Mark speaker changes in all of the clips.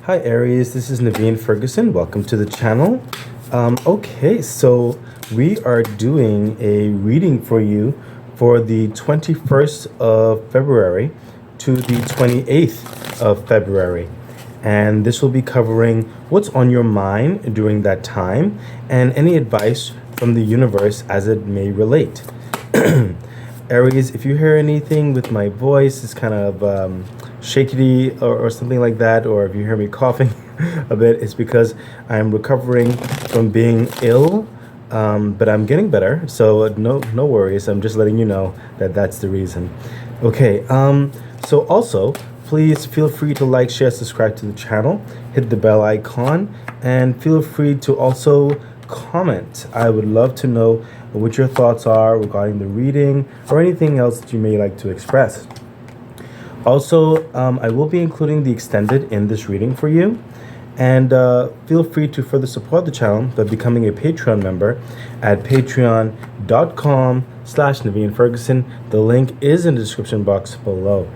Speaker 1: Hi Aries, this is Naveen Ferguson. Welcome to the channel. Okay, so we are doing a reading for you for the 21st of February to the 28th of February. And this will be covering what's on your mind during that time and any advice from the universe as it may relate. Aries, if you hear anything with my voice, it's kind of shaky or something like that, or if you hear me coughing a bit, it's because I'm recovering from being ill, but I'm getting better, so no worries. I'm just letting you know that that's the reason. Okay, so also, please feel free to like, share, subscribe to the channel, hit the bell icon, and feel free to also comment. I would love to know what your thoughts are regarding the reading or anything else that you may like to express. Also, I will be including the extended in this reading for you. And feel free to further support the channel by becoming a Patreon member at patreon.com/Naveen Ferguson. The link is in the description box below.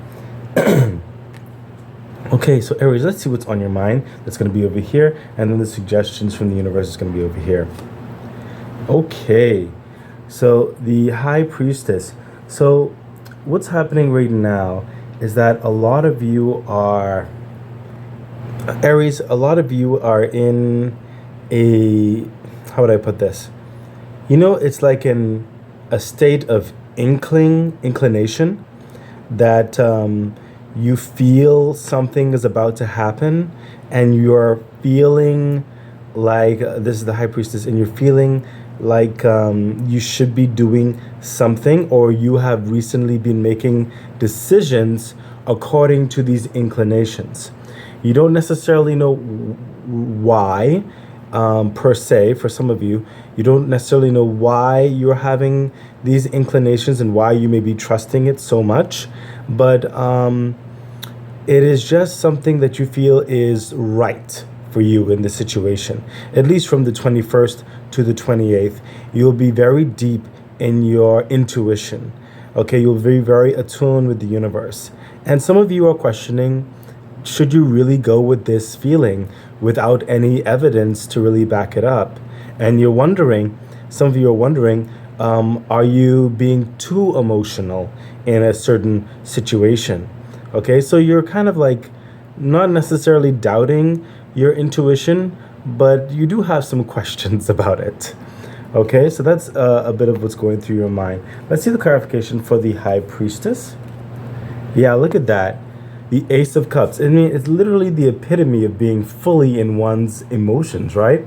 Speaker 1: Okay, so Aries, let's see what's on your mind. That's going to be over here. And then the suggestions from the universe is going to be over here. Okay, so the High Priestess. So what's happening right now is that a lot of you are, Aries, a lot of you are in a, how would I put this? You know, it's like in a state of inclination that you feel something is about to happen and you're feeling like, this is the High Priestess, and you're feeling like you should be doing something, or you have recently been making decisions according to these inclinations. You don't necessarily know why, per se. For some of you, you don't necessarily know why you're having these inclinations and why you may be trusting it so much, but it is just something that you feel is right for you in this situation. At least from the 21st to the 28th, you'll be very deep in your intuition. Okay, you'll be very attuned with the universe. And some of you are questioning, should you really go with this feeling without any evidence to really back it up? And you're wondering, some of you are wondering, are you being too emotional in a certain situation? Okay, so you're kind of like not necessarily doubting your intuition, but you do have some questions about it. Okay, so that's a bit of what's going through your mind. Let's see the clarification for the High Priestess. Yeah, look at that. The Ace of Cups. I mean, it's literally the epitome of being fully in one's emotions, right?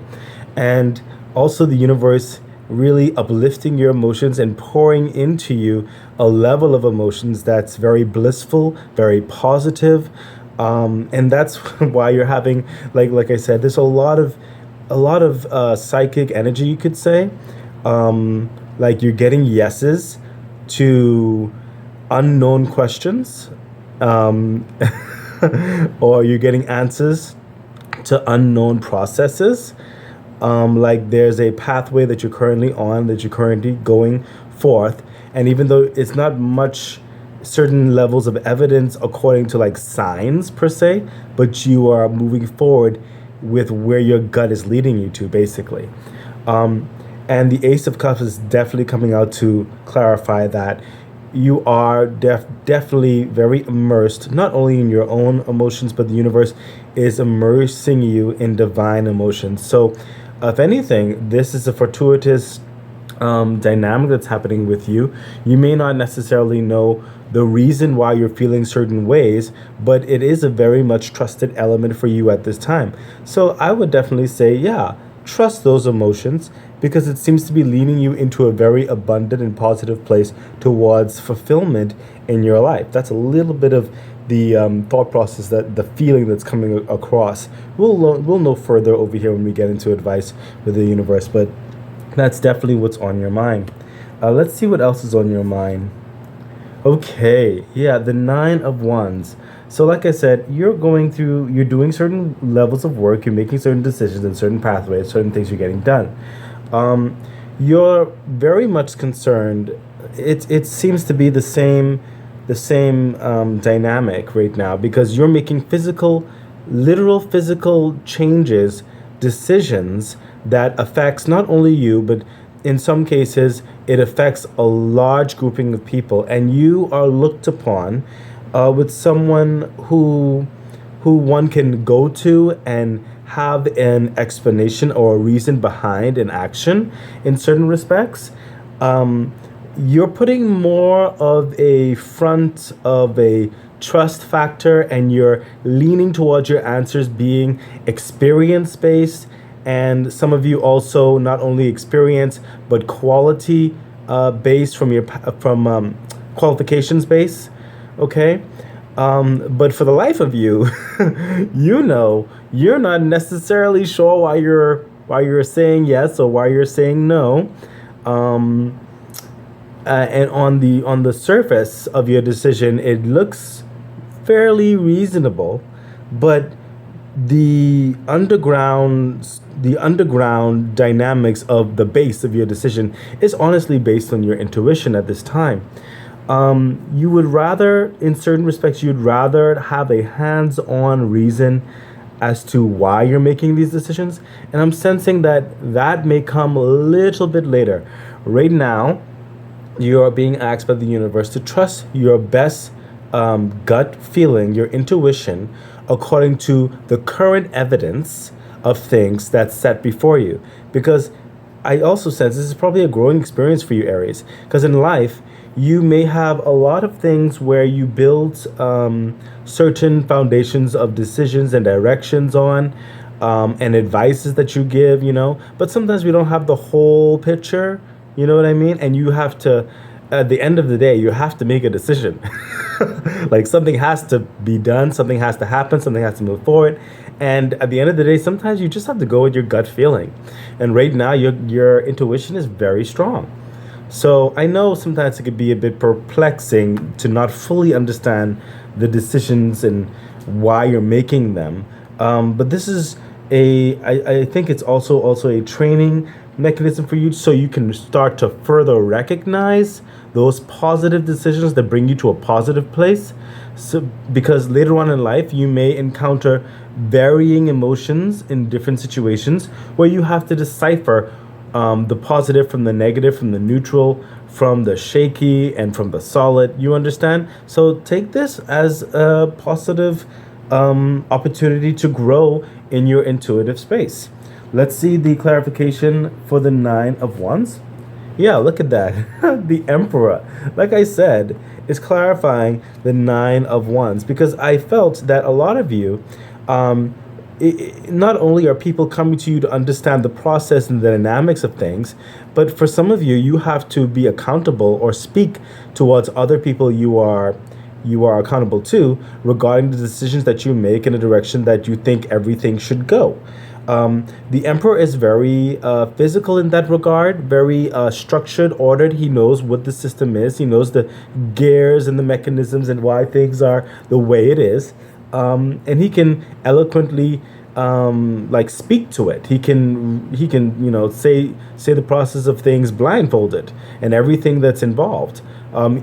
Speaker 1: And also the universe really uplifting your emotions and pouring into you a level of emotions that's very blissful, very positive. And that's why you're having, like I said, there's a lot of psychic energy, you could say. Like you're getting yeses to unknown questions, or you're getting answers to unknown processes. Like there's a pathway that you're currently on, that you're currently going forth, and even though it's not much certain levels of evidence according to like signs per se, but you are moving forward with where your gut is leading you to, basically. And the Ace of Cups is definitely coming out to clarify that you are definitely very immersed, not only in your own emotions, but the universe is immersing you in divine emotions. So if anything, this is a fortuitous dynamic that's happening with you. You may not necessarily know the reason why you're feeling certain ways, but it is a very much trusted element for you at this time. So I would definitely say, yeah, trust those emotions, because it seems to be leading you into a very abundant and positive place towards fulfillment in your life. That's a little bit of the thought process, that the feeling that's coming across. We'll know further over here when we get into advice with the universe, but that's definitely what's on your mind. Let's see what else is on your mind. Okay, yeah, the Nine of Wands. So like I said, you're doing certain levels of work, you're making certain decisions in certain pathways, certain things you're getting done. You're very much concerned. It seems to be the same dynamic right now, because you're making physical literal physical changes, decisions that affects not only you, but in some cases it affects a large grouping of people, and you are looked upon with someone who one can go to and have an explanation or a reason behind an action in certain respects. You're putting more of a front of a trust factor, and you're leaning towards your answers being experience based, and some of you also not only experience but quality based from qualifications based. Okay. But for the life of you, you're not necessarily sure why you're saying yes or why you're saying no. Um, and on the surface of your decision, it looks fairly reasonable, but the underground dynamics of the base of your decision is honestly based on your intuition at this time. You would rather, in certain respects, you'd rather have a hands-on reason as to why you're making these decisions, and I'm sensing that that may come a little bit later. Right now, you are being asked by the universe to trust your best gut feeling, your intuition, according to the current evidence of things that's set before you. Because I also sense this is probably a growing experience for you, Aries. Because in life, you may have a lot of things where you build certain foundations of decisions and directions on, and advices that you give, but sometimes we don't have the whole picture, you know what I mean? And you have to, at the end of the day, you have to make a decision. Like something has to be done, something has to happen, something has to move forward. And at the end of the day, sometimes you just have to go with your gut feeling. And right now, your intuition is very strong. So I know sometimes it could be a bit perplexing to not fully understand the decisions and why you're making them. But this is I think it's also a training mechanism for you, so you can start to further recognize those positive decisions that bring you to a positive place. So because later on in life you may encounter varying emotions in different situations where you have to decipher the positive from the negative, from the neutral, from the shaky, and from the solid. You understand? So take this as a positive opportunity to grow in your intuitive space. Let's see the clarification for the Nine of Wands. Yeah, look at that. The Emperor, like I said, is clarifying the Nine of Wands, because I felt that a lot of you, not only are people coming to you to understand the process and the dynamics of things, but for some of you, you have to be accountable or speak towards other people you are accountable to regarding the decisions that you make in a direction that you think everything should go. The Emperor is very physical in that regard, very structured, ordered. He knows what the system is. He knows the gears and the mechanisms and why things are the way it is. And he can eloquently like speak to it. He can say the process of things blindfolded and everything that's involved.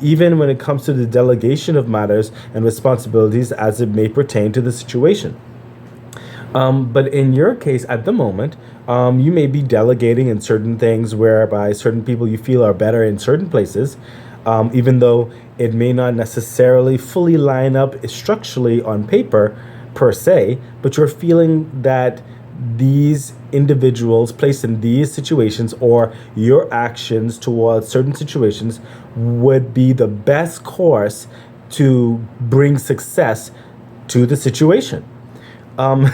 Speaker 1: Even when it comes to the delegation of matters and responsibilities as it may pertain to the situation. But in your case, at the moment, you may be delegating in certain things whereby certain people you feel are better in certain places, even though it may not necessarily fully line up structurally on paper per se, but you're feeling that these individuals placed in these situations or your actions towards certain situations would be the best course to bring success to the situation. um,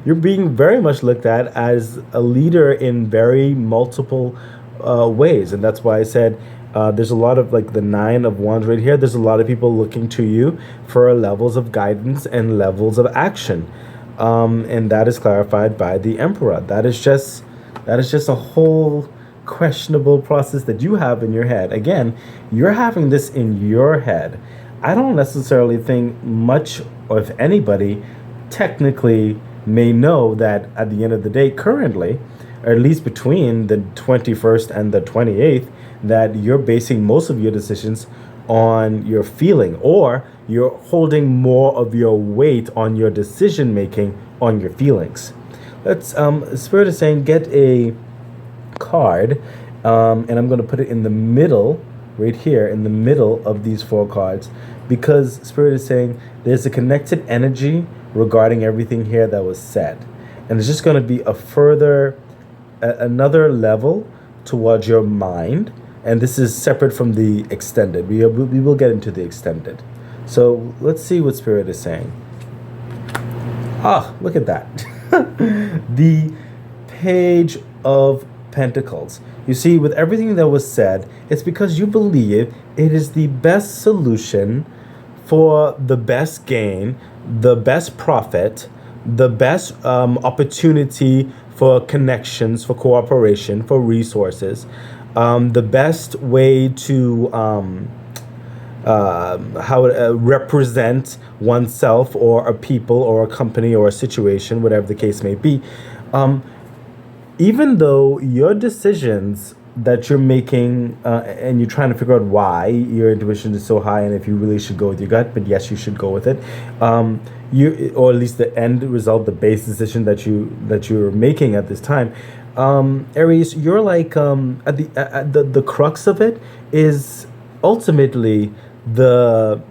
Speaker 1: you're being very much looked at as a leader in very multiple ways. And that's why I said there's a lot of, like, the Nine of Wands right here. There's a lot of people looking to you for levels of guidance and levels of action. And that is clarified by the Emperor. That is just a whole questionable process that you have in your head. Again, you're having this in your head. I don't necessarily think much, or if anybody technically may know that at the end of the day, currently, or at least between the 21st and the 28th, that you're basing most of your decisions on your feeling, or you're holding more of your weight on your decision making on your feelings. Let's Spirit is saying get a card, and I'm going to put it in the middle, right here, in the middle of these four cards, because Spirit is saying there's a connected energy regarding everything here that was said. And it's just going to be another level towards your mind. And this is separate from the extended. We will get into the extended. So let's see what Spirit is saying. Ah, look at that. The Page of Pentacles. You see, with everything that was said, it's because you believe it is the best solution for the best gain, the best profit, the best opportunity for connections, for cooperation, for resources, the best way to represent oneself or a people or a company or a situation, whatever the case may be. Even though your decisions that you're making and you're trying to figure out why your intuition is so high and if you really should go with your gut, but yes, you should go with it. You, or at least the end result, the base decision that you're making at this time. Aries, you're like at the crux of it is ultimately the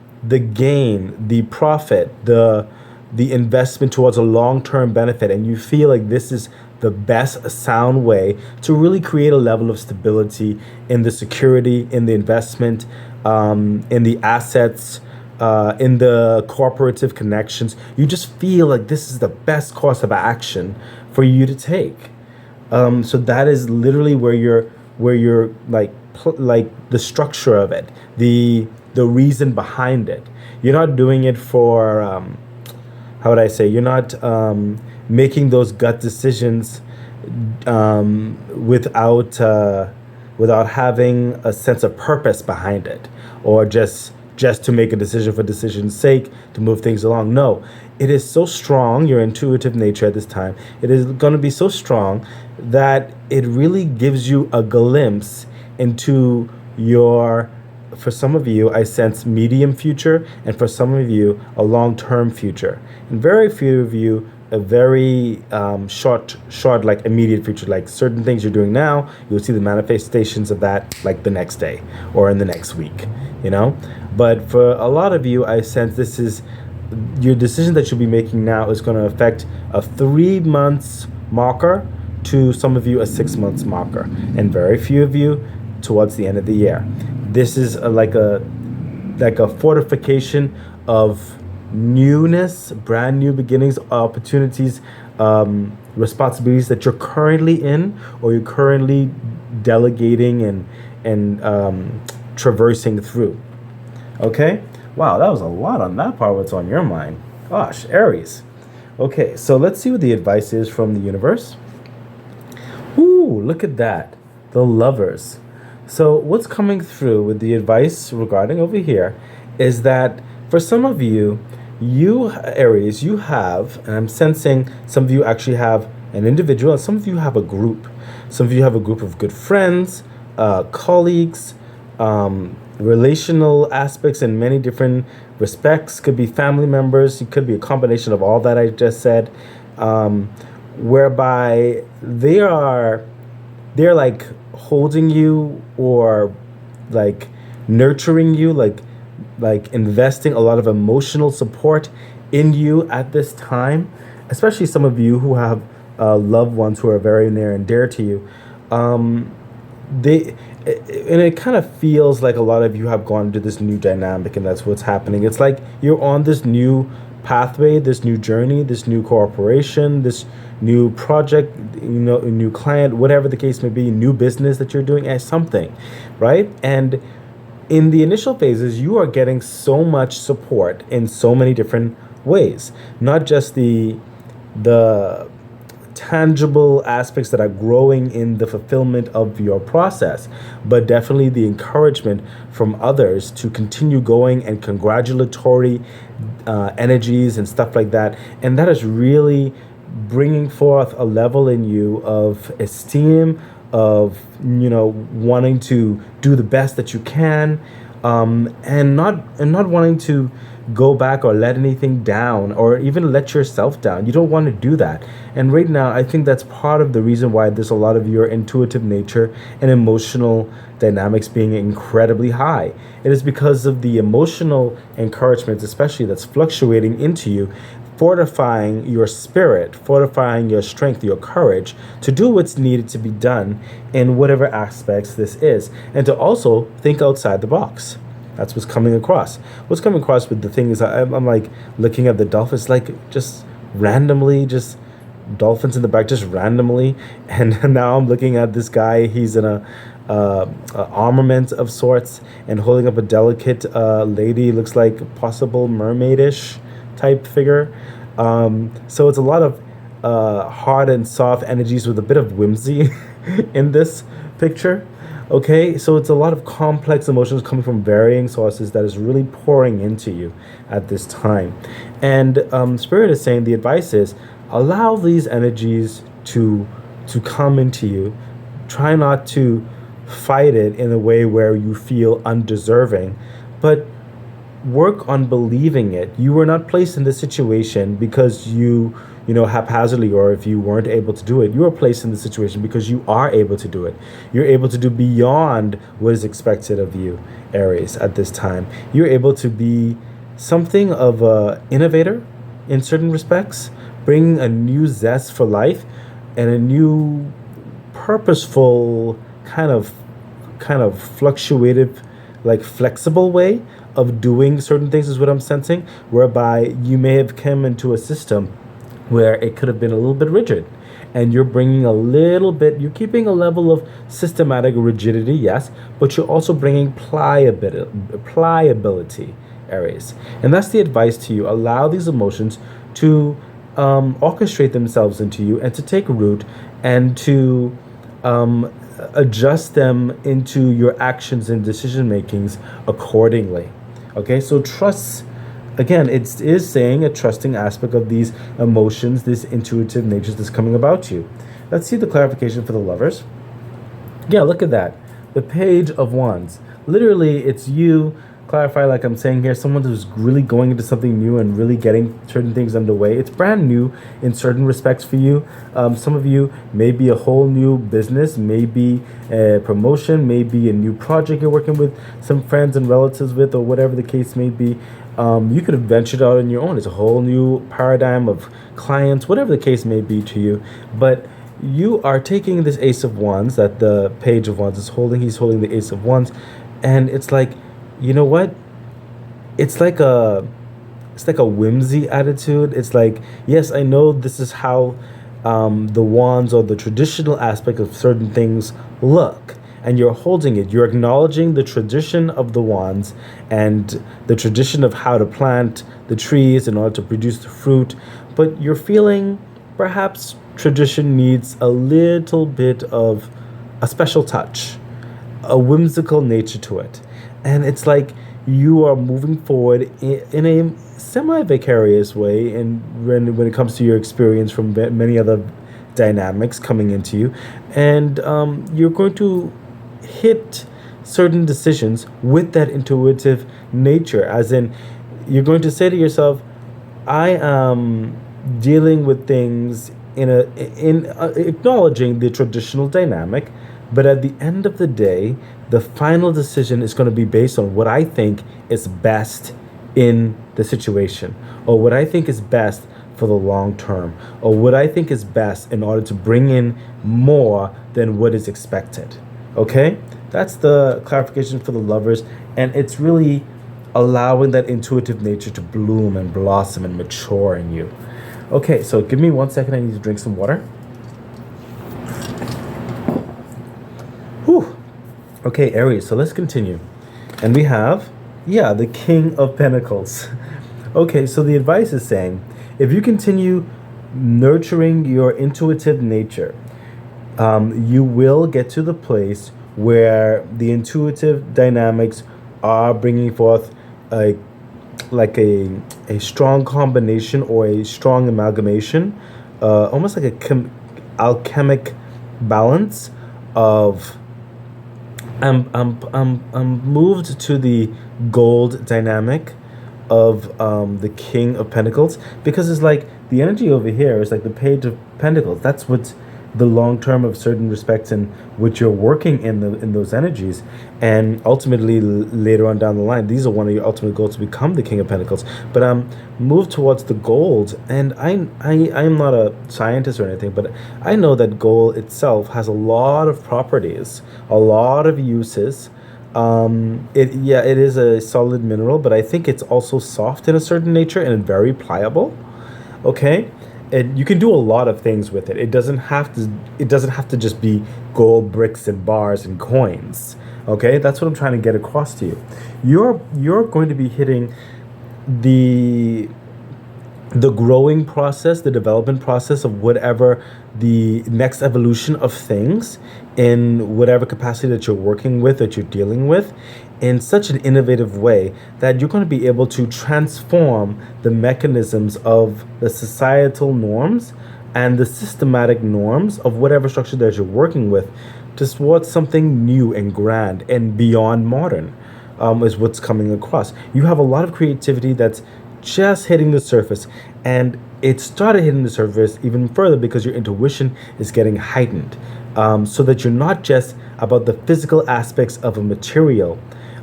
Speaker 1: gain, the profit, the investment towards a long-term benefit, and you feel like this is the best sound way to really create a level of stability in the security, in the investment, in the assets, in the cooperative connections. You just feel like this is the best course of action for you to take. So that is literally where you're like the structure of it, the reason behind it. You're not doing it for how would I say? You're not making those gut decisions without having a sense of purpose behind it, or just to make a decision for decision's sake to move things along. No, it is so strong, your intuitive nature at this time. It is going to be so strong that it really gives you a glimpse into your, for some of you, I sense medium future, and for some of you, a long-term future. And very few of you, a very short, like immediate future, like certain things you're doing now, you'll see the manifestations of that like the next day or in the next week, you know? But for a lot of you, I sense this is, your decision that you'll be making now is going to affect a 3 months marker to some of you a 6 months marker, and very few of you towards the end of the year. This is like a fortification of newness, brand new beginnings, opportunities, responsibilities that you're currently in, or you're currently delegating and traversing through. Okay? Wow, that was a lot on that part. What's on your mind? Gosh, Aries. Okay, so let's see what the advice is from the universe. Ooh, look at that. The Lovers. So what's coming through with the advice regarding over here is that for some of you, Aries, you have, and I'm sensing some of you actually have an individual, and some of you have a group. Some of you have a group of good friends, colleagues, relational aspects in many different respects. Could be family members. It could be a combination of all that I just said, whereby they're like holding you, or like nurturing you, like investing a lot of emotional support in you at this time, especially some of you who have loved ones who are very near and dear to you. And it kind of feels like a lot of you have gone into this new dynamic, and that's what's happening. It's like you're on this new pathway, this new journey, this new cooperation, this new project, a new client, whatever the case may be, new business that you're doing as something, right? And in the initial phases, you are getting so much support in so many different ways, not just the tangible aspects that are growing in the fulfillment of your process, but definitely the encouragement from others to continue going, and congratulatory energies and stuff like that. And that is really bringing forth a level in you of esteem, of wanting to do the best that you can, and not wanting to go back or let anything down or even let yourself down. You don't want to do that. And right now, I think that's part of the reason why there's a lot of your intuitive nature and emotional dynamics being incredibly high. It is because of the emotional encouragement, especially that's fluctuating into you, fortifying your spirit, fortifying your strength, your courage to do what's needed to be done in whatever aspects this is, and to also think outside the box. That's what's coming across. What's coming across with the thing is I'm like looking at the dolphins, like just randomly, just dolphins in the back, just randomly. And now I'm looking at this guy. He's in a armament of sorts and holding up a delicate lady, looks like possible mermaidish type figure. So it's a lot of hard and soft energies with a bit of whimsy in this picture. Okay, so it's a lot of complex emotions coming from varying sources that is really pouring into you at this time. And Spirit is saying the advice is allow these energies to come into you. Try not to fight it in a way where you feel undeserving, but work on believing it. You were not placed in this situation because you know, haphazardly, or if you weren't able to do it. You were placed in the situation because you are able to do it. You're able to do beyond what is expected of you, Aries, at this time. You're able to be something of a innovator in certain respects, bringing a new zest for life and a new purposeful kind of fluctuative, like flexible way of doing certain things is what I'm sensing, whereby you may have come into a system where it could have been a little bit rigid, and you're bringing a little bit, you're keeping a level of systematic rigidity, yes, but you're also bringing pliability, Aries. And that's the advice to you. Allow these emotions to orchestrate themselves into you and to take root and to adjust them into your actions and decision makings accordingly. Okay, so trust. Again, it is saying a trusting aspect of these emotions, this intuitive nature that's coming about you. Let's see the clarification for the lovers. Yeah, look at that. The Page of Wands. Literally, it's you, clarify like I'm saying here, someone who's really going into something new and really getting certain things underway. It's brand new in certain respects for you. Some of you may be a whole new business, maybe a promotion, maybe a new project you're working with some friends and relatives with, or whatever the case may be. You could have ventured out on your own. It's a whole new paradigm of clients, whatever the case may be to you. But you are taking this Ace of Wands that the Page of Wands is holding. He's holding the Ace of Wands. And it's like, you know what? It's like a whimsy attitude. It's like, yes, I know this is how the wands or the traditional aspect of certain things look. And you're holding it. You're acknowledging the tradition of the wands and the tradition of how to plant the trees in order to produce the fruit. But you're feeling perhaps tradition needs a little bit of a special touch, a whimsical nature to it. And it's like you are moving forward in a semi-vicarious way, and when it comes to your experience from many other dynamics coming into you. And you're going to hit certain decisions with that intuitive nature, as in you're going to say to yourself, I am dealing with things in acknowledging the traditional dynamic, but at the end of the day, the final decision is going to be based on what I think is best in the situation, or what I think is best for the long term, or what I think is best in order to bring in more than what is expected. Okay, that's the clarification for the lovers, and it's really allowing that intuitive nature to bloom and blossom and mature in you. Okay, so give me 1 second. I need to drink some water. Whew. Okay, Aries, so let's continue. And we have, the King of Pentacles. Okay, so the advice is saying, if you continue nurturing your intuitive nature, you will get to the place where the intuitive dynamics are bringing forth a strong combination or a strong amalgamation, almost like a alchemic balance of. I'm moved to the gold dynamic, of the King of Pentacles, because it's like the energy over here is like the Page of Pentacles. That's what's the long term of certain respects and what you're working in those energies, and ultimately later on down the line, these are one of your ultimate goals, to become the King of Pentacles. But move towards the gold, and I'm not a scientist or anything, but I know that gold itself has a lot of properties, a lot of uses. It is a solid mineral, but I think it's also soft in a certain nature and very pliable. Okay, and you can do a lot of things with it. It doesn't have to just be gold bricks and bars and coins. Okay, that's what I'm trying to get across to you. You're going to be hitting the the growing process, the development process of whatever the next evolution of things in whatever capacity that you're working with, that you're dealing with, in such an innovative way that you're going to be able to transform the mechanisms of the societal norms and the systematic norms of whatever structure that you're working with towards something new and grand and beyond modern, is what's coming across. You have a lot of creativity that's just hitting the surface, and it started hitting the surface even further because your intuition is getting heightened, so that you're not just about the physical aspects of a material,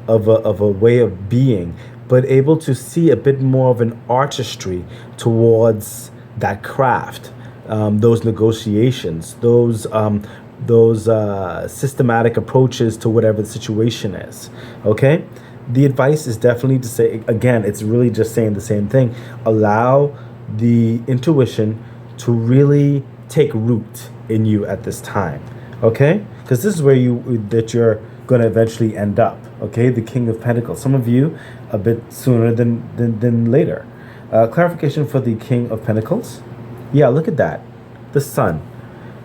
Speaker 1: of a way of being, but able to see a bit more of an artistry towards that craft, those negotiations, those systematic approaches to whatever the situation is. Okay, the advice is definitely to say, again, it's really just saying the same thing. Allow the intuition to really take root in you at this time. Okay, because this is where you're going to eventually end up. Okay, the King of Pentacles. Some of you a bit sooner than later. Clarification for the King of Pentacles. Yeah, look at that, the Sun.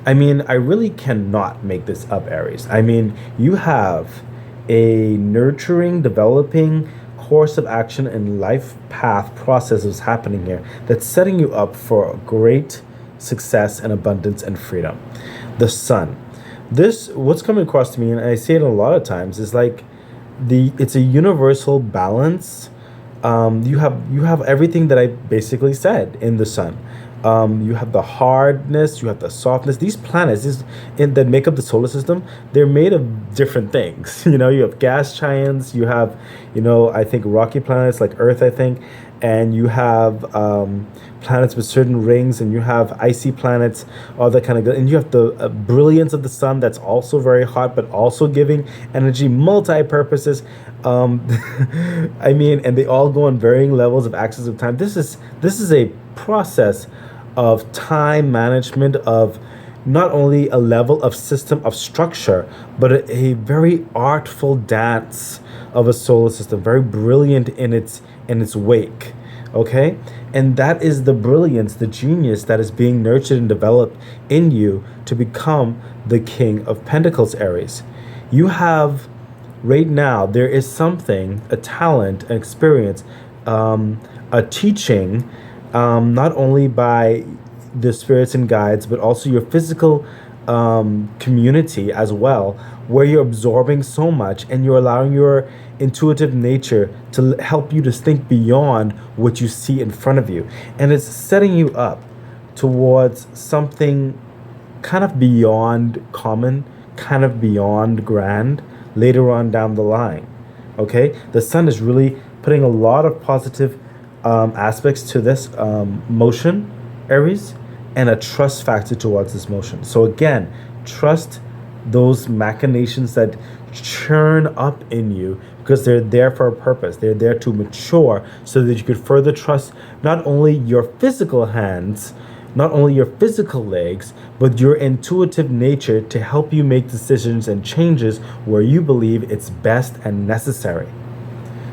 Speaker 1: I mean, I really cannot make this up, Aries. I mean, you have a nurturing, developing course of action and life path processes happening here that's setting you up for great success and abundance and freedom. The Sun. What's coming across to me, and I say it a lot of times, is like it's a universal balance. You have everything that I basically said in the Sun. You have the hardness, you have the softness. These planets that make up the solar system, they're made of different things. You have gas giants, you have, I think rocky planets like Earth, I think, and you have planets with certain rings, and you have icy planets, all that kind of good. And you have the brilliance of the sun that's also very hot, but also giving energy, multi-purposes. I mean, and they all go on varying levels of axis of time. This is a process of time management, of not only a level of system of structure, but a very artful dance of a solar system, very brilliant in its wake. Okay, and that is the brilliance, the genius that is being nurtured and developed in you to become the King of Pentacles, Aries. You have right now, there is something, a talent, an experience, a teaching, not only by the spirits and guides, but also your physical community as well, where you're absorbing so much and you're allowing your intuitive nature to help you to think beyond what you see in front of you. And it's setting you up towards something kind of beyond common, kind of beyond grand later on down the line. Okay? The sun is really putting a lot of positive aspects to this motion, Aries, and a trust factor towards this motion. So again, trust those machinations that churn up in you, because they're there for a purpose. They're there to mature so that you could further trust not only your physical hands, not only your physical legs, but your intuitive nature to help you make decisions and changes where you believe it's best and necessary.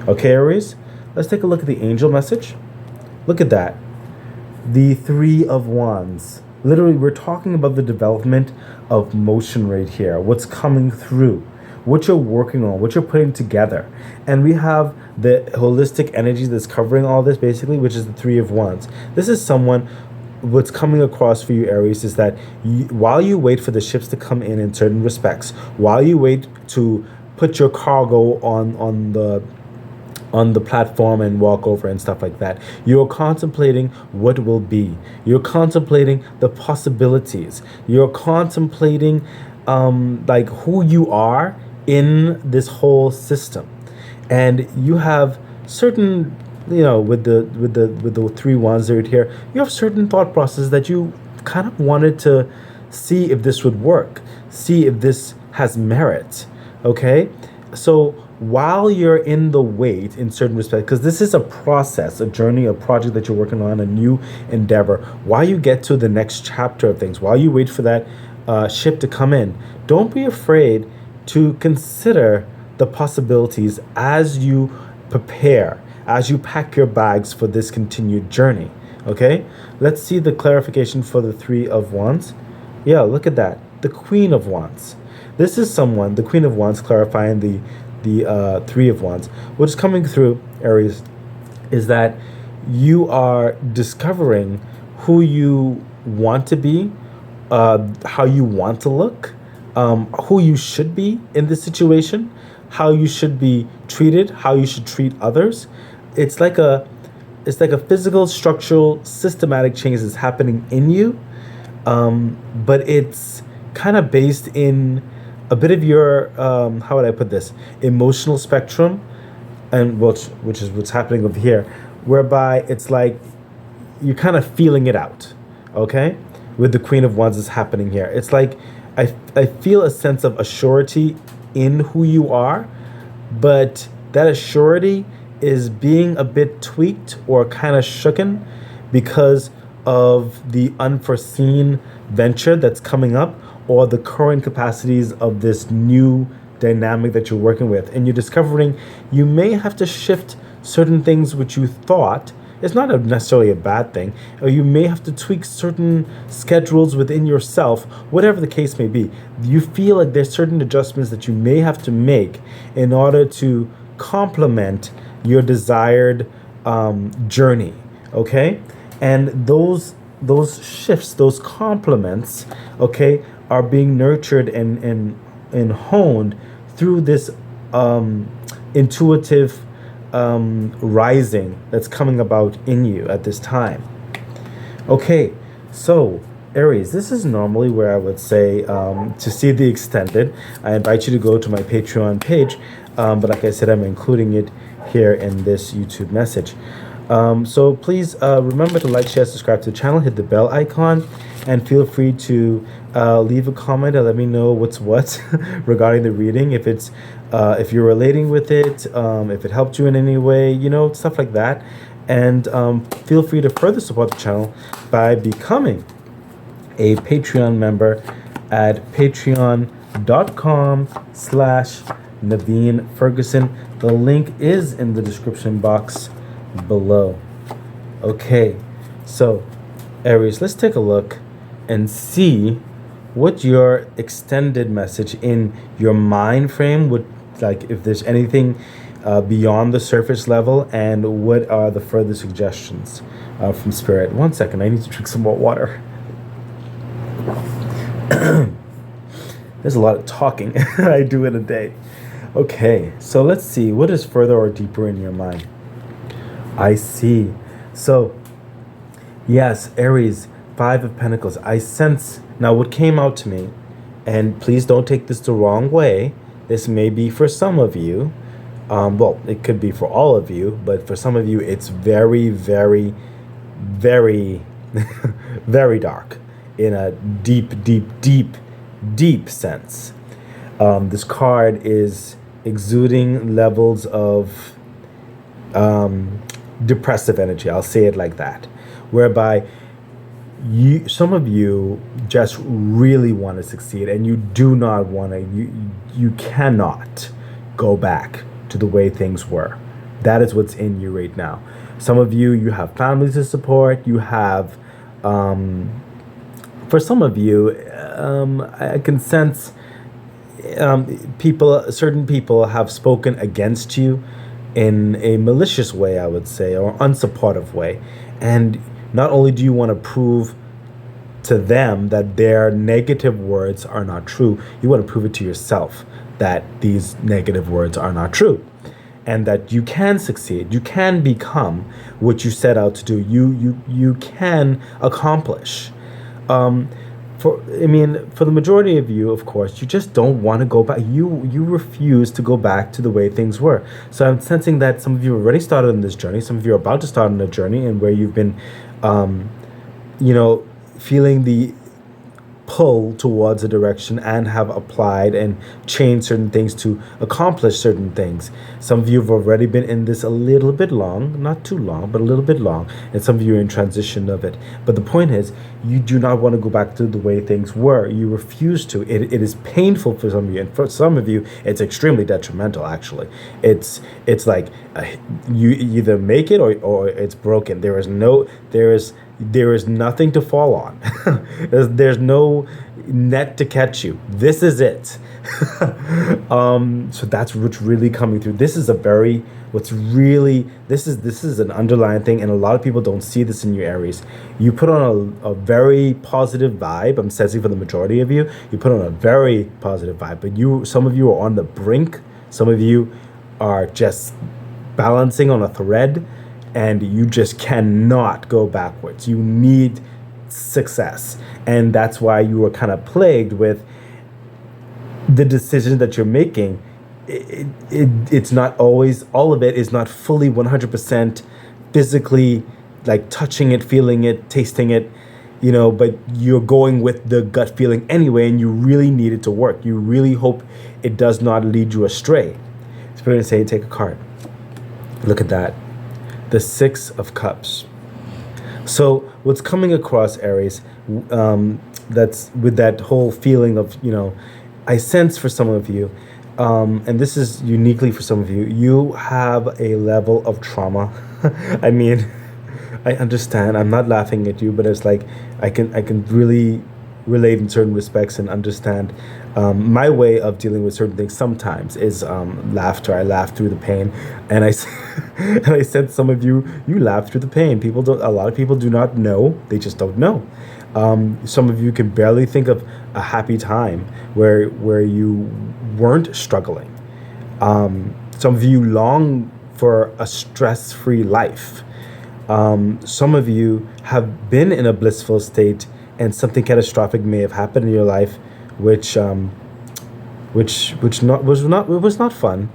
Speaker 1: Okay, Aries? Let's take a look at the angel message. Look at that. The Three of Wands. Literally, we're talking about the development of motion right here. What's coming through, what you're working on, what you're putting together. And we have the holistic energy that's covering all this, basically, which is the Three of Wands. This is what's coming across for you, Aries, is that while you wait for the ships to come in certain respects, while you wait to put your cargo on on the platform and walk over and stuff like that. You're contemplating what will be. You're contemplating the possibilities. You're contemplating like who you are in this whole system. And you have certain, with the three ones right here, you have certain thought processes that you kind of wanted to see if this would work, see if this has merit. Okay? So while you're in the wait in certain respects, because this is a process, a journey, a project that you're working on, a new endeavor, while you get to the next chapter of things, while you wait for that ship to come in, don't be afraid to consider the possibilities as you prepare, as you pack your bags for this continued journey. Okay? Let's see the clarification for the Three of Wands. Yeah, look at that. The Queen of Wands. This is someone, the Queen of Wands, clarifying the Three of Wands. What's coming through, Aries, is that you are discovering who you want to be, how you want to look, who you should be in this situation, how you should be treated, how you should treat others. It's like a physical, structural, systematic change that's happening in you, but it's kind of based in a bit of your how would I put this, emotional spectrum, and which is what's happening over here, whereby it's like you're kind of feeling it out. Okay, with the Queen of Wands is happening here. It's like I feel a sense of assurity in who you are, but that assurity is being a bit tweaked or kind of shooken because of the unforeseen venture that's coming up, or the current capacities of this new dynamic that you're working with. And you're discovering you may have to shift certain things which you thought is not necessarily a bad thing, or you may have to tweak certain schedules within yourself, whatever the case may be. You feel like there's certain adjustments that you may have to make in order to complement your desired journey, okay? And those shifts, those complements, okay, are being nurtured and honed through this intuitive rising that's coming about in you at this time. Okay, so Aries, this is normally where I would say to see the extended, I invite you to go to my Patreon page, but like I said, I'm including it here in this YouTube message. So please remember to like, share, subscribe to the channel, hit the bell icon, and feel free to leave a comment and let me know what's what regarding the reading. If it's if you're relating with it, if it helped you in any way, stuff like that. And feel free to further support the channel by becoming a Patreon member at patreon.com/Naveen Ferguson. The link is in the description box below. Okay, so Aries, let's take a look and see what your extended message in your mind frame would like, if there's anything beyond the surface level, and what are the further suggestions from Spirit. 1 second, I need to drink some more water. There's a lot of talking I do in a day. Okay, so let's see, what is further or deeper in your mind? I see. So, yes, Aries, Five of Pentacles. I sense, now what came out to me, and please don't take this the wrong way, this may be for some of you, well, it could be for all of you, but for some of you, it's very, very, very, very dark in a deep, deep, deep, deep sense. This card is exuding levels of depressive energy, I'll say it like that, whereby some of you just really want to succeed, and you do not want to, you cannot go back to the way things were. That is what's in you right now. Some of you, you have families to support, you have, for some of you, I can sense certain people have spoken against you in a malicious way, I would say, or unsupportive way. And not only do you want to prove to them that their negative words are not true, you want to prove it to yourself that these negative words are not true. and that you can succeed. You can become what you set out to do. You can accomplish. Um, for the majority of you, of course, you just don't want to go back. You refuse to go back to the way things were. So I'm sensing that some of you already started on this journey. Some of you are about to start on a journey, and where you've been, um, feeling the pull towards a direction and have applied and changed certain things to accomplish certain things. Some of you have already been in this a little bit long, not too long, but a little bit long, and some of you are in transition of it. But the point is, you do not want to go back to the way things were. You refuse to. It is painful for some of you, and for some of you, it's extremely detrimental. Actually, it's like you either make it or it's broken. There is nothing to fall on. there's no net to catch you. This is it. So that's what's really coming through. This is this is an underlying thing, and a lot of people don't see this in your Aries. You put on a very positive vibe. I'm sensing for the majority of you, you put on a very positive vibe, but some of you are on the brink. Some of you are just balancing on a thread, and you just cannot go backwards. You need success. And that's why you are kind of plagued with the decisions that you're making. It's not always, all of it is not fully 100% physically, like touching it, feeling it, tasting it, but you're going with the gut feeling anyway, and you really need it to work. You really hope it does not lead you astray. Spirit is saying, take a card. Look at that. The Six of Cups. So what's coming across, Aries, that's with that whole feeling of, I sense for some of you, and this is uniquely for some of you, you have a level of trauma. I mean, I understand. I'm not laughing at you, but it's like I can really relate in certain respects and understand. My way of dealing with certain things sometimes is laughter. I laugh through the pain, and I said some of you laugh through the pain. A lot of people do not know. They just don't know. Some of you can barely think of a happy time where you weren't struggling. Some of you long for a stress-free life. Some of you have been in a blissful state, and something catastrophic may have happened in your life, which was not fun,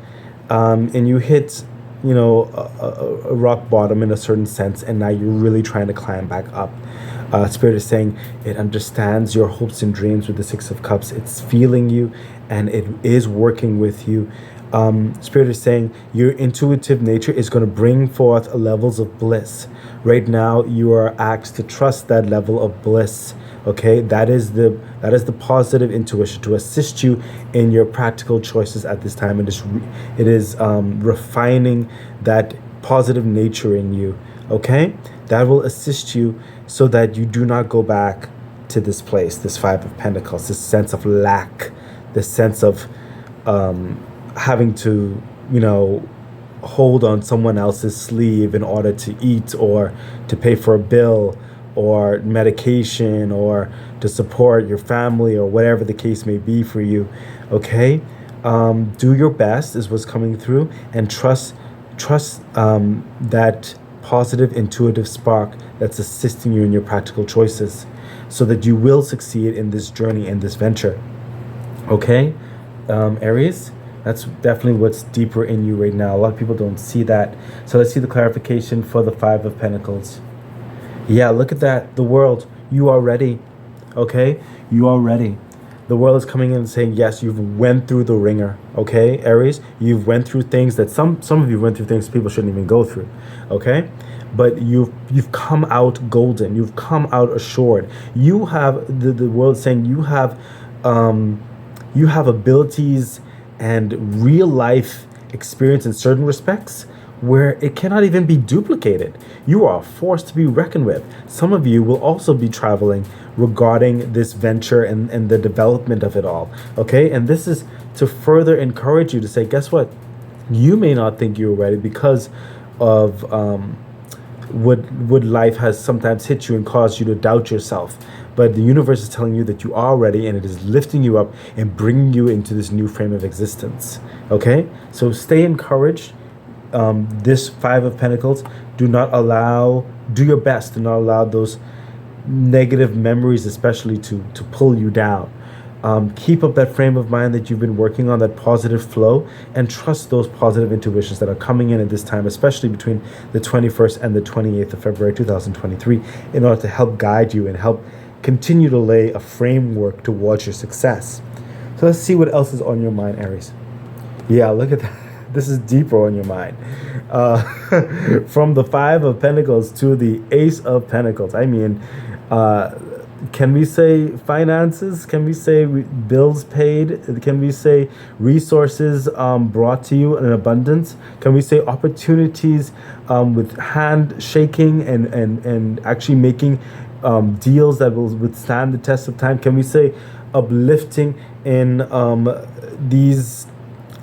Speaker 1: and you hit a rock bottom in a certain sense, and now you're really trying to climb back up. Spirit is saying it understands your hopes and dreams with the Six of Cups. It's feeling you, and it is working with you. Spirit is saying your intuitive nature is going to bring forth levels of bliss. Right now, you are asked to trust that level of bliss. Okay, that is the positive intuition to assist you in your practical choices at this time, and it is refining that positive nature in you. Okay, that will assist you so that you do not go back to this place, this Five of Pentacles, this sense of lack, this sense of having to, hold on someone else's sleeve in order to eat or to pay for a bill or medication or to support your family or whatever the case may be for you. Okay, do your best is what's coming through, and trust that positive intuitive spark that's assisting you in your practical choices, so that you will succeed in this journey, in this venture. Okay, Aries, that's definitely what's deeper in you right now. A lot of people don't see that. So let's see the clarification for the Five of Pentacles. Yeah, look at that. The world, you are ready. Okay, you are ready. The world is coming in and saying, yes, you've went through the ringer. Okay, Aries, you've went through things that some of you went through things people shouldn't even go through. Okay, but you've come out golden. You've come out assured. You have the world saying you have abilities and real life experience in certain respects where it cannot even be duplicated. You are a force to be reckoned with. Some of you will also be traveling regarding this venture and the development of it all. Okay, and this is to further encourage you to say, guess what? You may not think you're ready because of what life has sometimes hit you and caused you to doubt yourself. But the universe is telling you that you are ready, and it is lifting you up and bringing you into this new frame of existence. Okay? So stay encouraged. this Five of Pentacles, do your best to not allow those negative memories especially to pull you down. Keep up that frame of mind that you've been working on, that positive flow, and trust those positive intuitions that are coming in at this time, especially between the 21st and the 28th of February 2023, in order to help guide you and help continue to lay a framework towards your success. So let's see what else is on your mind, Aries. Yeah, look at that. This is deeper on your mind. From the Five of Pentacles to the Ace of Pentacles. I mean, can we say finances? Can we say bills paid? Can we say resources brought to you in abundance? Can we say opportunities with handshaking and actually making deals that will withstand the test of time? Can we say uplifting in these,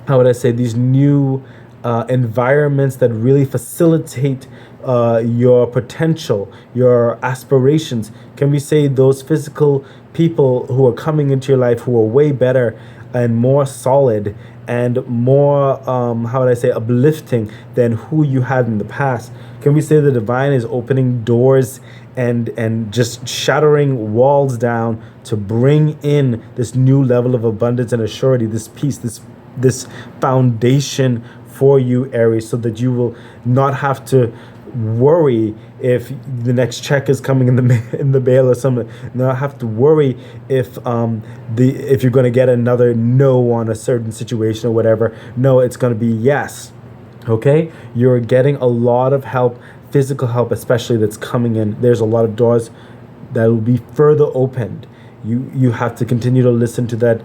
Speaker 1: how would I say, these new environments that really facilitate your potential, your aspirations? Can we say those physical people who are coming into your life who are way better and more solid and more, how would I say, uplifting than who you had in the past? Can we say the divine is opening doors and just shattering walls down to bring in this new level of abundance and assurity, this peace, this foundation for you, Aries, so that you will not have to worry if the next check is coming in the mail or something. Not have to worry if you're going to get another no on a certain situation or whatever. No, it's going to be yes. Okay, you're getting a lot of help, physical help especially, that's coming in. There's a lot of doors that will be further opened. You have to continue to listen to that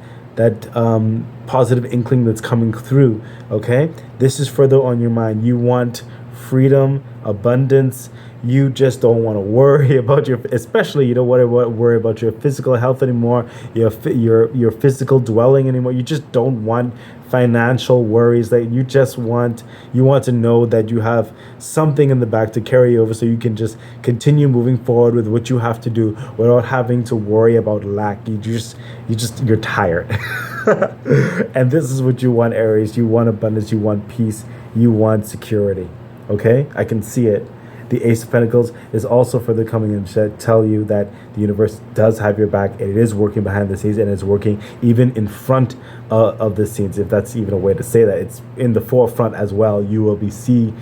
Speaker 1: positive inkling that's coming through. Okay, this is further on your mind. You want freedom, abundance. You just don't want to worry about especially you don't want to worry about your physical health anymore, your physical dwelling anymore. You just don't want financial worries. That you want to know that you have something in the back to carry over, so you can just continue moving forward with what you have to do without having to worry about lack. You're tired. And this is what you want, Aries. You want abundance, you want peace, you want security. Okay, I can see it. The Ace of Pentacles is also further coming in to tell you that the universe does have your back. It is working behind the scenes, and it's working even in front of the scenes, if that's even a way to say that. It's in the forefront as well. You will be seeing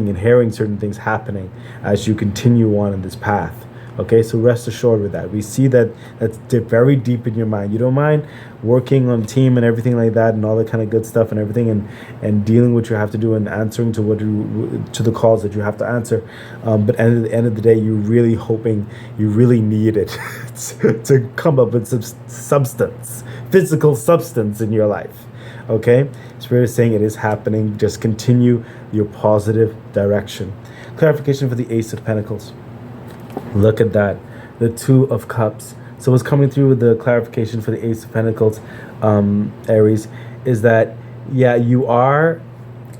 Speaker 1: and hearing certain things happening as you continue on in this path. Okay, so rest assured with that. We see that that's very deep in your mind. You don't mind working on team and everything like that and all that kind of good stuff and everything, and dealing what you have to do and answering to the calls that you have to answer. But at the end of the day, you're really hoping, you really need it to come up with some substance, physical substance in your life. Okay, Spirit is saying it is happening. Just continue your positive direction. Clarification for the Ace of Pentacles. Look at that, the Two of Cups. So what's coming through with the clarification for the Ace of Pentacles, Aries, is that, yeah, you are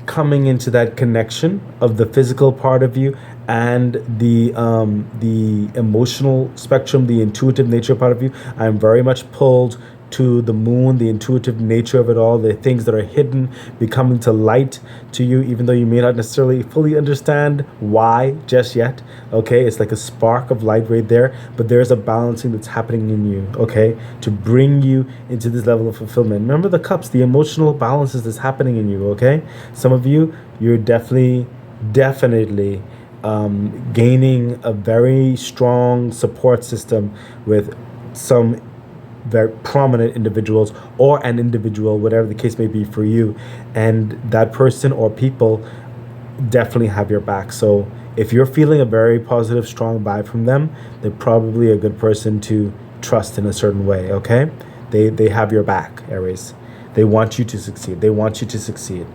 Speaker 1: coming into that connection of the physical part of you and the emotional spectrum, the intuitive nature part of you. I'm very much pulled to the moon, the intuitive nature of it all, the things that are hidden becoming to light to you, even though you may not necessarily fully understand why just yet. Okay, it's like a spark of light right there, but there's a balancing that's happening in you, okay, to bring you into this level of fulfillment. Remember the cups, the emotional balances that's happening in you, okay? Some of you, you're definitely gaining a very strong support system with some very prominent individuals, or an individual, whatever the case may be for you, and that person or people definitely have your back. So if you're feeling a very positive, strong vibe from them, they're probably a good person to trust in a certain way. Okay, they have your back, Aries. They want you to succeed. They want you to succeed.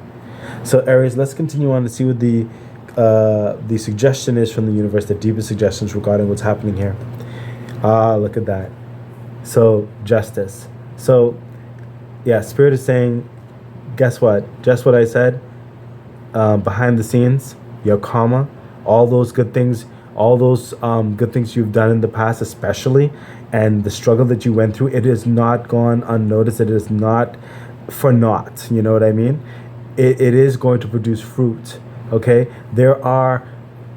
Speaker 1: So Aries, let's continue on to see what the suggestion is from the universe, the deepest suggestions regarding what's happening here. Look at that. So justice. So yeah, Spirit is saying, guess what? Just what I said. Behind the scenes, your karma, all those good things, good things you've done in the past, especially, and the struggle that you went through, it has not gone unnoticed. It is not for naught. You know what I mean? it is going to produce fruit. Okay, there are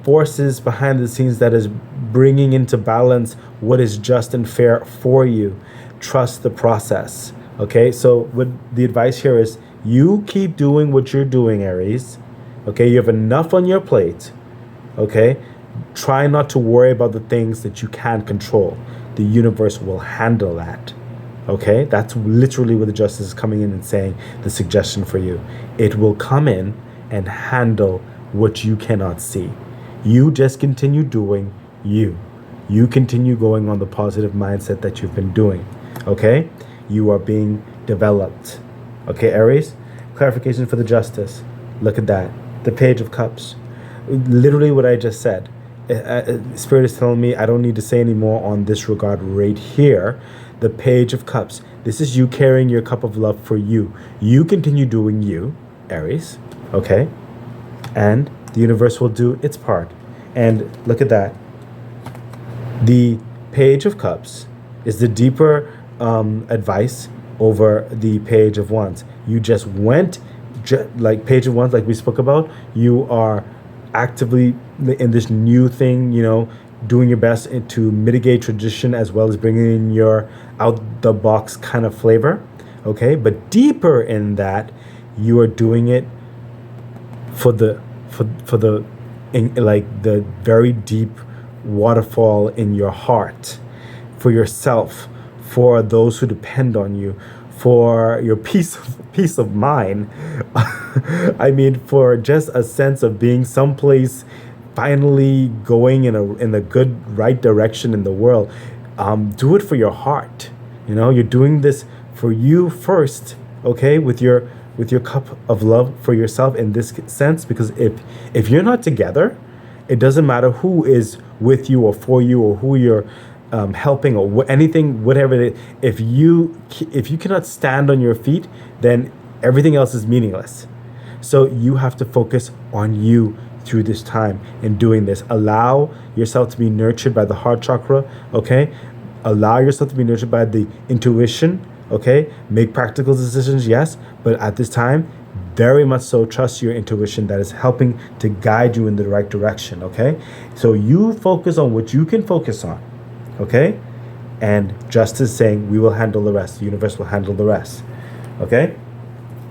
Speaker 1: forces behind the scenes that is bringing into balance what is just and fair for you. Trust the process. Okay, so what the advice here is, you keep doing what you're doing, Aries. Okay, you have enough on your plate. Okay, try not to worry about the things that you can't control. The universe will handle that. Okay, that's literally what the justice is coming in and saying, the suggestion for you. It will come in and handle what you cannot see. You just continue doing you. You continue going on the positive mindset that you've been doing. Okay, you are being developed. Okay, Aries, clarification for the justice. Look at that. The Page of Cups. Literally what I just said. Spirit is telling me I don't need to say any more on this regard right here. The Page of Cups. This is you carrying your cup of love for you. You continue doing you, Aries. Okay? And the universe will do its part. And look at that. The Page of Cups is the deeper advice over the Page of Wands. You just went, like Page of Wands, like we spoke about, you are actively in this new thing, doing your best to mitigate tradition as well as bringing in your out the box kind of flavor. Okay, but deeper in that, you are doing it for the like the very deep waterfall in your heart, for yourself, for those who depend on you, for your peace of mind. I mean, for just a sense of being someplace, finally going in a good right direction in the world. Do it for your heart. You're doing this for you first. Okay, with your cup of love for yourself in this sense, because if you're not together, it doesn't matter who is with you or for you or who you're helping or anything, whatever it is. If you cannot stand on your feet, then everything else is meaningless. So you have to focus on you through this time in doing this. Allow yourself to be nurtured by the heart chakra. Okay, allow yourself to be nurtured by the intuition. Okay, make practical decisions, yes, but at this time, very much so, trust your intuition that is helping to guide you in the right direction. Okay, so you focus on what you can focus on. Okay, and justice saying we will handle the rest. The universe will handle the rest. Okay,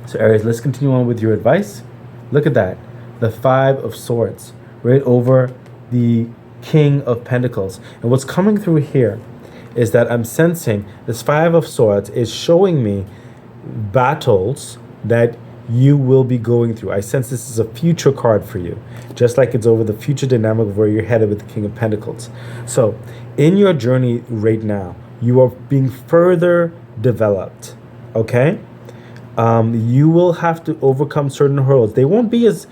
Speaker 1: so Aries, let's continue on with your advice. Look at that, the Five of Swords right over the King of Pentacles. And what's coming through here is that I'm sensing this Five of Swords is showing me battles that you will be going through. I sense this is a future card for you, just like it's over the future dynamic of where you're headed with the King of Pentacles. So in your journey right now, you are being further developed. Okay, you will have to overcome certain hurdles. They won't be as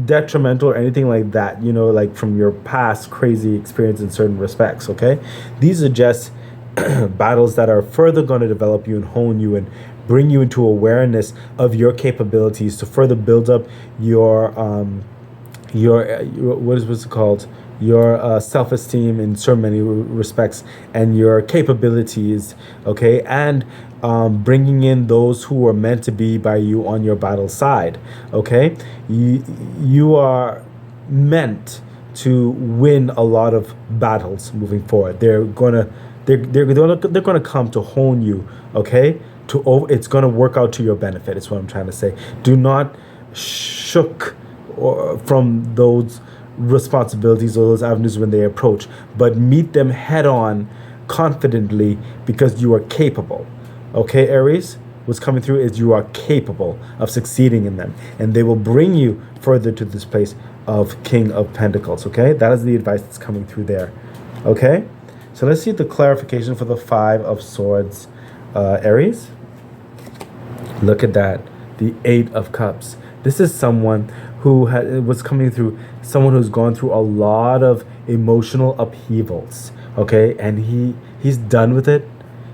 Speaker 1: detrimental or anything like that, like from your past crazy experience in certain respects. Okay, these are just battles that are further going to develop you and hone you and bring you into awareness of your capabilities to further build up your what's it called, your self-esteem in so many respects, and your capabilities. Okay, and bringing in those who are meant to be by you on your battle side. Okay, you are meant to win a lot of battles moving forward. They're gonna come to hone you. Okay, it's gonna work out to your benefit. Is what I'm trying to say. Do not shook from those responsibilities or those avenues when they approach, but meet them head on confidently, because you are capable. Okay, Aries, what's coming through is you are capable of succeeding in them, and they will bring you further to this place of King of Pentacles. Okay, that is the advice that's coming through there. Okay, so let's see the clarification for the Five of Swords, Aries. Look at that, the Eight of Cups. This is someone who was coming through, someone who's gone through a lot of emotional upheavals. Okay, and he's done with it.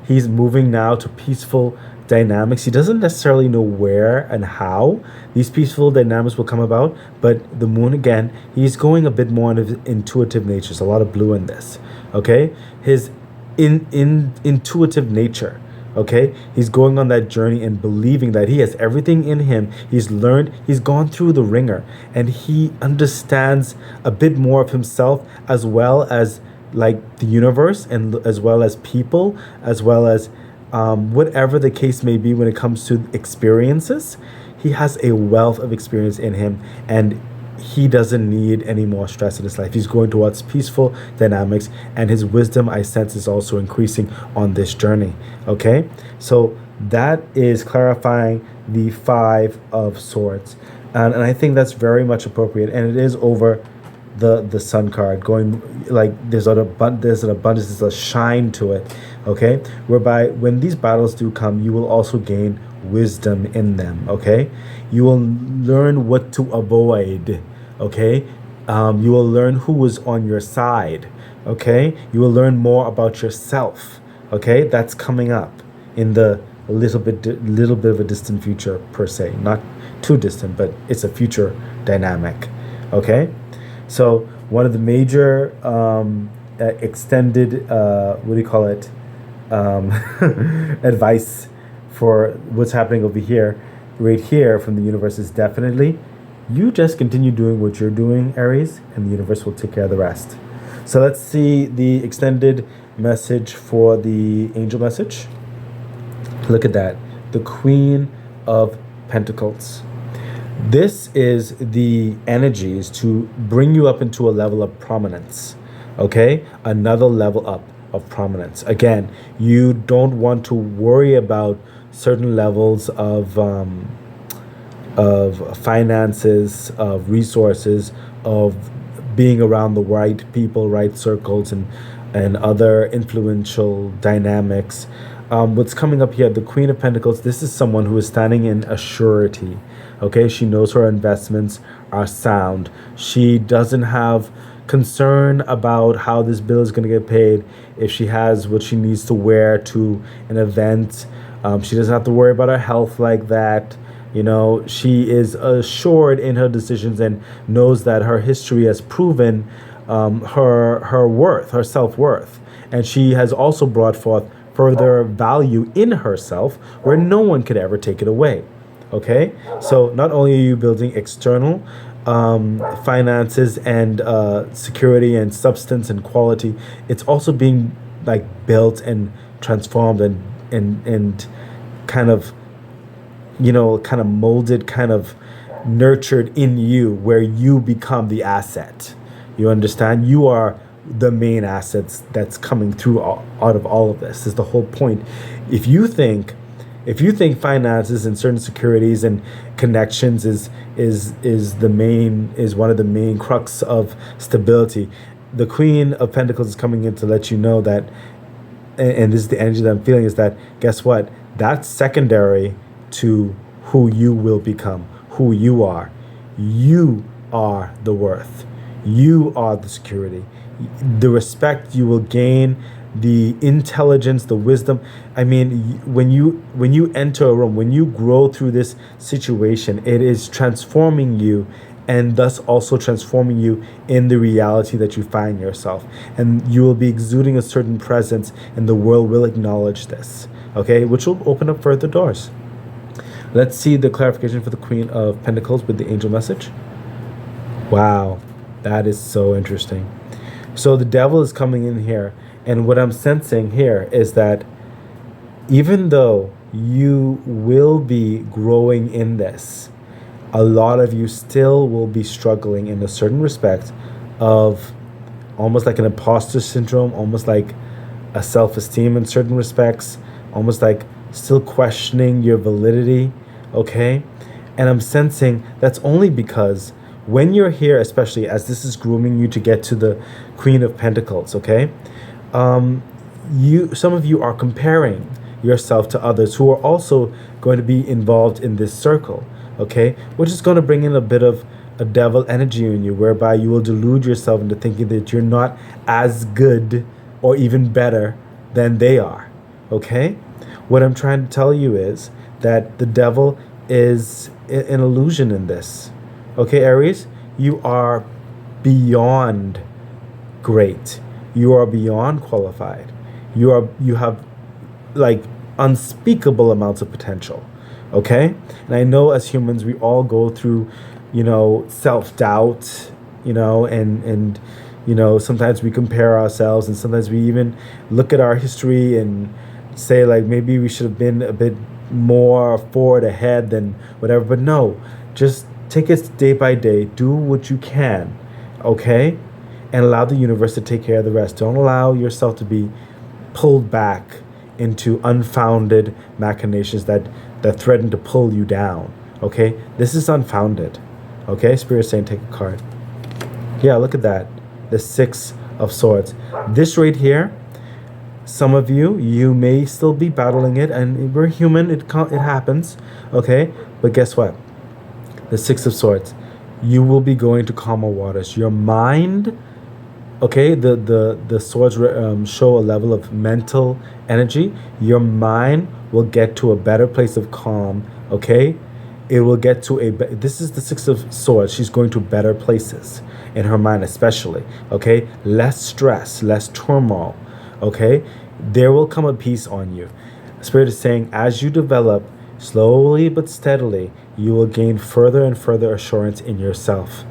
Speaker 1: He's moving now to peaceful dynamics. He doesn't necessarily know where and how these peaceful dynamics will come about, but the moon, again, he's going a bit more on his intuitive nature. There's a lot of blue in this. Okay, his intuitive nature, Okay, he's going on that journey and believing that he has everything in him. He's learned, he's gone through the ringer, and he understands a bit more of himself, as well as like the universe, and as well as people, as well as whatever the case may be when it comes to experiences. He has a wealth of experience in him, and he doesn't need any more stress in his life. He's going towards peaceful dynamics, and his wisdom, I sense, is also increasing on this journey. Okay, so that is clarifying the Five of Swords, and I think that's very much appropriate, and it is over the Sun card, going like there's an abundance, there's a shine to it. Okay, whereby when these battles do come, you will also gain wisdom in them. Okay, you will learn what to avoid. Okay, you will learn who is on your side. Okay, you will learn more about yourself. Okay, that's coming up in the little bit of a distant future, per se, not too distant, but it's a future dynamic. Okay, so one of the major extended what do you call it, advice for what's happening over here, right here from the universe, is definitely you just continue doing what you're doing, Aries, and the universe will take care of the rest. So let's see the extended message for the angel message. Look at that, the Queen of Pentacles. This is the energies to bring you up into a level of prominence. Okay, another level up of prominence. Again, you don't want to worry about certain levels of finances, of resources, of being around the right people, right circles, and other influential dynamics. What's coming up here, the Queen of Pentacles, this is someone who is standing in a surety. Okay, she knows her investments are sound. She doesn't have concern about how this bill is going to get paid. If she has what she needs to wear to an event, she doesn't have to worry about her health like that. You know, she is assured in her decisions and knows that her history has proven her worth, her self-worth. And she has also brought forth further value in herself where no one could ever take it away. Okay, so not only are you building external finances and security and substance and quality, it's also being like built and transformed and kind of, you know, kind of molded, kind of nurtured in you, where you become the asset. You understand? You are the main assets that's coming through out of all of this. Is the whole point. If you think finances and certain securities and connections is one of the main crux of stability, the Queen of Pentacles is coming in to let you know that, and this is the energy that I'm feeling, is that, guess what? That's secondary to who you will become, who you are. You are the worth. You are the security. The respect you will gain, the intelligence, the wisdom. I mean, when you enter a room, when you grow through this situation, it is transforming you, and thus also transforming you in the reality that you find yourself. And you will be exuding a certain presence, and the world will acknowledge this. Okay, which will open up further doors. Let's see the clarification for the Queen of Pentacles with the angel message. Wow, that is so interesting. So the devil is coming in here, and what I'm sensing here is that even though you will be growing in this, a lot of you still will be struggling in a certain respect of almost like an imposter syndrome, almost like a self-esteem in certain respects, almost like still questioning your validity. Okay, and I'm sensing that's only because when you're here, especially as this is grooming you to get to the Queen of Pentacles, okay, some of you are comparing yourself to others who are also going to be involved in this circle, okay, which is going to bring in a bit of a devil energy in you, whereby you will delude yourself into thinking that you're not as good or even better than they are. Okay, what I'm trying to tell you is that the devil is an illusion in this. Okay, Aries, you are beyond great. You are beyond qualified. You have like unspeakable amounts of potential. Okay? And I know as humans, we all go through, self-doubt, and sometimes we compare ourselves, and sometimes we even look at our history and say, like, maybe we should have been a bit more forward ahead than whatever. But no, just take it day by day. Do what you can, okay? And allow the universe to take care of the rest. Don't allow yourself to be pulled back into unfounded machinations that threaten to pull you down, okay? This is unfounded, okay? Spirit saying take a card. Yeah, look at that. The Six of Swords. This right here, some of you may still be battling it, and we're human, it happens, okay? But guess what? The Six of Swords. You will be going to calmer waters. Your mind, okay, the swords show a level of mental energy. Your mind will get to a better place of calm, okay? It will get to this is the Six of Swords. She's going to better places in her mind, especially, okay? Less stress, less turmoil, okay? There will come a peace on you. Spirit is saying, as you develop slowly but steadily, you will gain further and further assurance in yourself.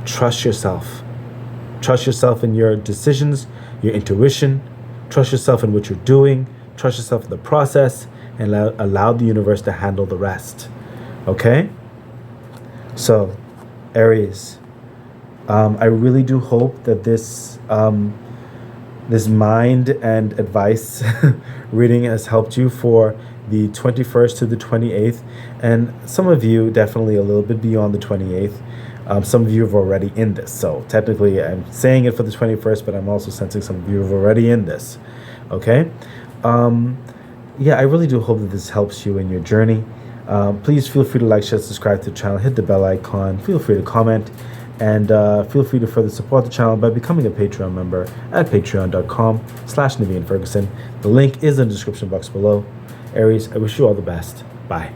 Speaker 1: Trust yourself. Trust yourself in your decisions, your intuition. Trust yourself in what you're doing. Trust yourself in the process, and allow the universe to handle the rest. Okay? So, Aries, I really do hope that this mind and advice reading has helped you for the 21st to the 28th, and some of you definitely a little bit beyond the 28th. Some of you are already in this, so technically I'm saying it for the 21st, but I'm also sensing some of you are already in this, okay? Yeah, I really do hope that this helps you in your journey. Please feel free to like, share, subscribe to the channel, hit the bell icon, feel free to comment, and feel free to further support the channel by becoming a Patreon member at patreon.com/Naveen Ferguson. The link is in the description box below. Aries, I wish you all the best. Bye.